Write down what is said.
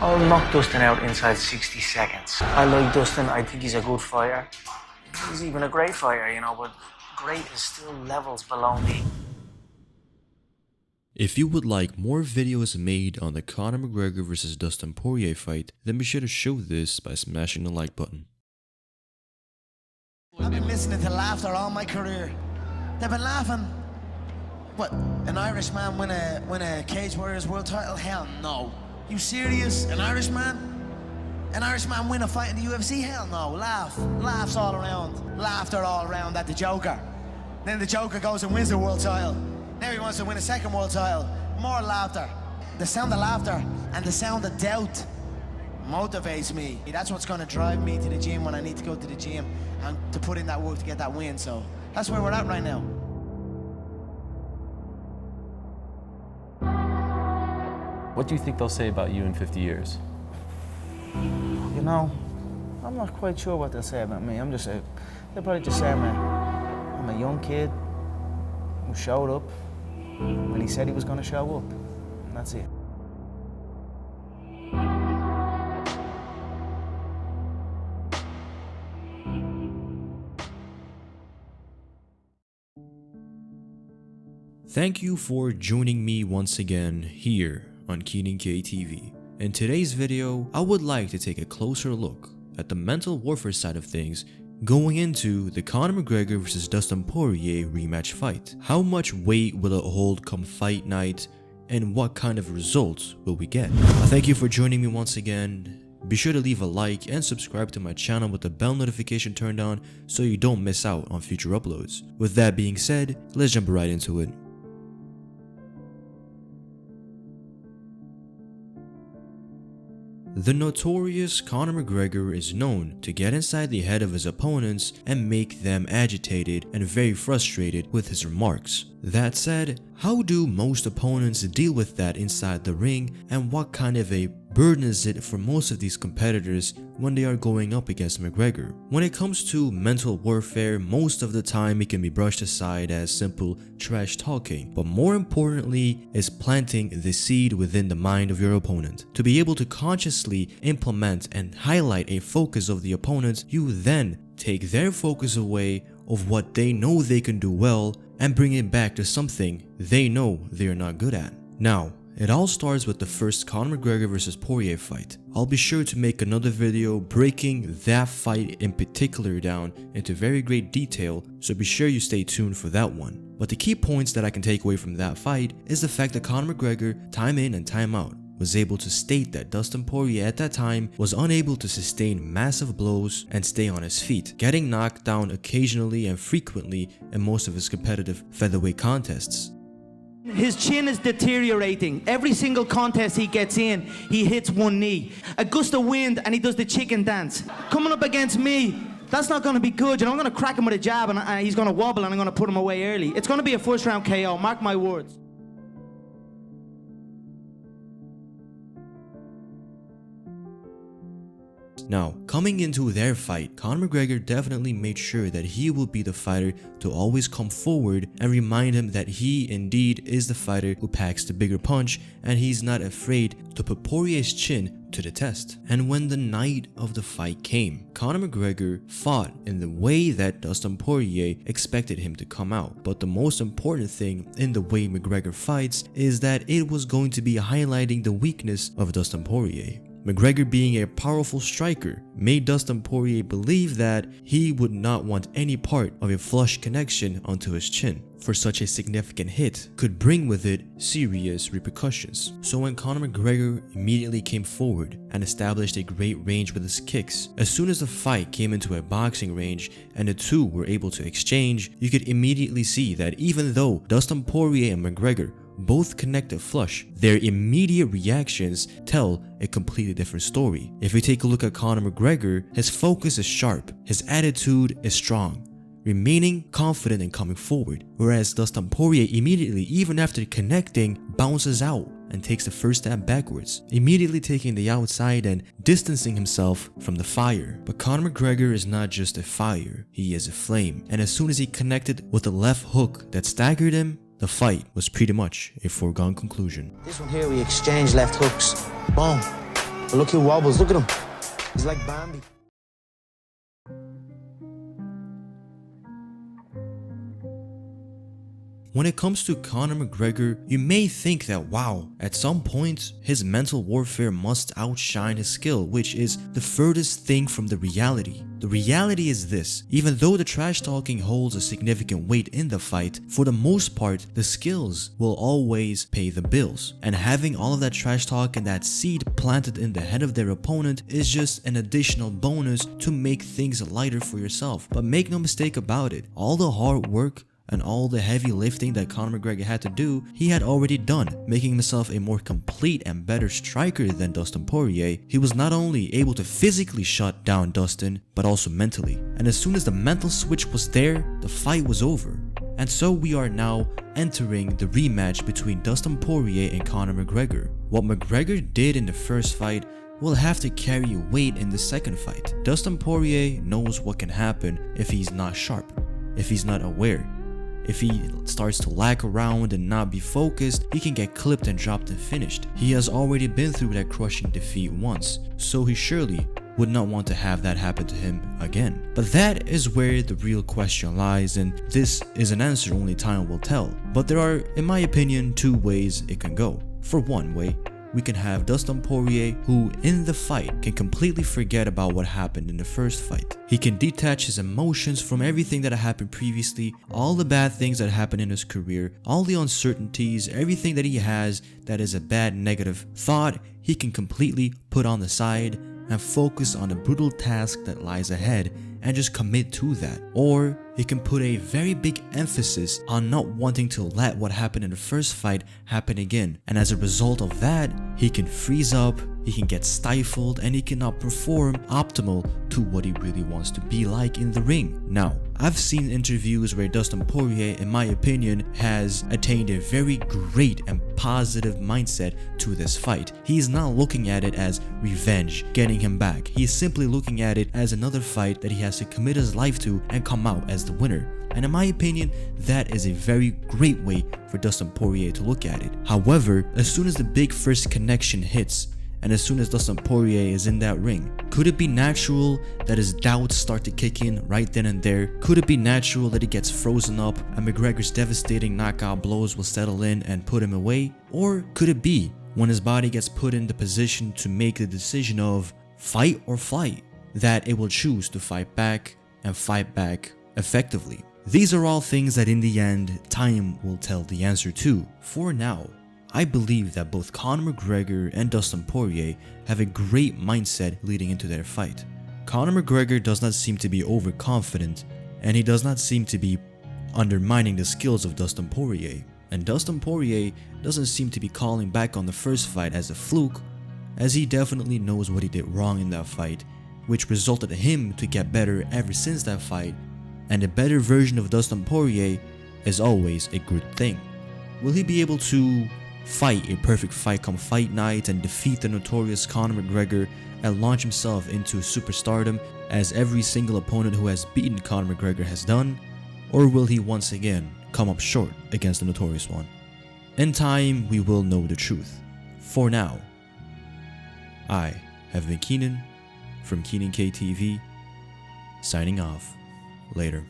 I'll knock Dustin out inside 60 seconds. I like Dustin. I think he's a good fighter. He's even a great fighter, you know, but great is still levels below me. If you would like more videos made on the Conor McGregor vs Dustin Poirier fight, then be sure to show this by smashing the like button. I've been listening to laughter all my career. They've been laughing. What, an Irishman win a Cage Warriors world title? Hell no. You serious? An Irishman? An Irishman win a fight in the UFC? Hell no. Laughs all around. Laughter all around at the Joker. Then the Joker goes and wins the world title. Now he wants to win a second world title. More laughter. The sound of laughter and the sound of doubt motivates me. That's what's going to drive me to the gym when I need to go to the gym and to put in that work to get that win. So that's where we're at right now. What do you think they'll say about you in 50 years? You know, I'm not quite sure what they'll say about me. They'll probably just say I'm a young kid who showed up when he said he was going to show up, and that's it. Thank you for joining me once again here on Keenan K TV. In today's video, I would like to take a closer look at the mental warfare side of things going into the Conor McGregor vs Dustin Poirier rematch fight. How much weight will it hold come fight night, and what kind of results will we get? Thank you for joining me once again. Be sure to leave a like and subscribe to my channel with the bell notification turned on so you don't miss out on future uploads. With that being said, let's jump right into it. The notorious Conor McGregor is known to get inside the head of his opponents and make them agitated and very frustrated with his remarks. That said, how do most opponents deal with that inside the ring, and what kind of a burden is it for most of these competitors when they are going up against McGregor? When it comes to mental warfare, most of the time it can be brushed aside as simple trash talking, but more importantly is planting the seed within the mind of your opponent. To be able to consciously implement and highlight a focus of the opponent, you then take their focus away of what they know they can do well and bring it back to something they know they are not good at. Now, it all starts with the first Conor McGregor vs Poirier fight. I'll be sure to make another video breaking that fight in particular down into very great detail, so be sure you stay tuned for that one. But the key points that I can take away from that fight is the fact that Conor McGregor, time in and time out, was able to state that Dustin Poirier at that time was unable to sustain massive blows and stay on his feet, getting knocked down occasionally and frequently in most of his competitive featherweight contests. His chin is deteriorating. Every single contest he gets in, he hits one knee. A gust of wind and he does the chicken dance. Coming up against me, that's not going to be good. You know, I'm going to crack him with a jab and he's going to wobble and I'm going to put him away early. It's going to be a first round KO, mark my words. Now, coming into their fight, Conor McGregor definitely made sure that he will be the fighter to always come forward and remind him that he indeed is the fighter who packs the bigger punch, and he's not afraid to put Poirier's chin to the test. And when the night of the fight came, Conor McGregor fought in the way that Dustin Poirier expected him to come out. But the most important thing in the way McGregor fights is that it was going to be highlighting the weakness of Dustin Poirier. McGregor, being a powerful striker, made Dustin Poirier believe that he would not want any part of a flush connection onto his chin, for such a significant hit could bring with it serious repercussions. So when Conor McGregor immediately came forward and established a great range with his kicks, as soon as the fight came into a boxing range and the two were able to exchange, you could immediately see that even though Dustin Poirier and McGregor both connected flush, their immediate reactions tell a completely different story. If you take a look at Conor McGregor, his focus is sharp, his attitude is strong, remaining confident and coming forward, whereas Dustin Poirier immediately, even after connecting, bounces out and takes the first step backwards, immediately taking the outside and distancing himself from the fire. But Conor McGregor is not just a fire, he is a flame, and as soon as he connected with the left hook that staggered him, the fight was pretty much a foregone conclusion. This one here, we exchange left hooks. Boom. But look who wobbles, look at him. He's like Bambi. When it comes to Conor McGregor, you may think that wow, at some point, his mental warfare must outshine his skill, which is the furthest thing from the reality. The reality is this: even though the trash talking holds a significant weight in the fight, for the most part, the skills will always pay the bills. And having all of that trash talk and that seed planted in the head of their opponent is just an additional bonus to make things lighter for yourself. But make no mistake about it, all the hard work and all the heavy lifting that Conor McGregor had to do, he had already done, making himself a more complete and better striker than Dustin Poirier. He was not only able to physically shut down Dustin, but also mentally. And as soon as the mental switch was there, the fight was over. And so we are now entering the rematch between Dustin Poirier and Conor McGregor. What McGregor did in the first fight will have to carry weight in the second fight. Dustin Poirier knows what can happen if he's not sharp, if he's not aware. If he starts to lack around and not be focused, he can get clipped and dropped and finished. He has already been through that crushing defeat once, so he surely would not want to have that happen to him again. But that is where the real question lies, and this is an answer only time will tell. But there are, in my opinion, two ways it can go. For one way, we can have Dustin Poirier, who in the fight can completely forget about what happened in the first fight. He can detach his emotions from everything that happened previously, all the bad things that happened in his career, all the uncertainties, everything that he has that is a bad negative thought, he can completely put on the side and focus on the brutal task that lies ahead and just commit to that. Or he can put a very big emphasis on not wanting to let what happened in the first fight happen again. And as a result of that, he can freeze up, he can get stifled, and he cannot perform optimal to what he really wants to be like in the ring. Now, I've seen interviews where Dustin Poirier, in my opinion, has attained a very great and positive mindset to this fight. He's not looking at it as revenge, getting him back. He's simply looking at it as another fight that he has to commit his life to and come out as the winner. And in my opinion, that is a very great way for Dustin Poirier to look at it. However, as soon as the big first connection hits, and as soon as Dustin Poirier is in that ring, could it be natural that his doubts start to kick in right then and there? Could it be natural that he gets frozen up and McGregor's devastating knockout blows will settle in and put him away? Or could it be when his body gets put in the position to make the decision of fight or flight, that it will choose to fight back and fight back effectively? These are all things that in the end, time will tell the answer to. For now, I believe that both Conor McGregor and Dustin Poirier have a great mindset leading into their fight. Conor McGregor does not seem to be overconfident, and he does not seem to be undermining the skills of Dustin Poirier. And Dustin Poirier doesn't seem to be calling back on the first fight as a fluke, as he definitely knows what he did wrong in that fight, which resulted in him to get better ever since that fight, and a better version of Dustin Poirier is always a good thing. Will he be able to fight a perfect fight come fight night and defeat the notorious Conor McGregor and launch himself into superstardom as every single opponent who has beaten Conor McGregor has done? Or will he once again come up short against the notorious one? In time, we will know the truth. For now, I have been Keenan from Keenan KTV, signing off. Later.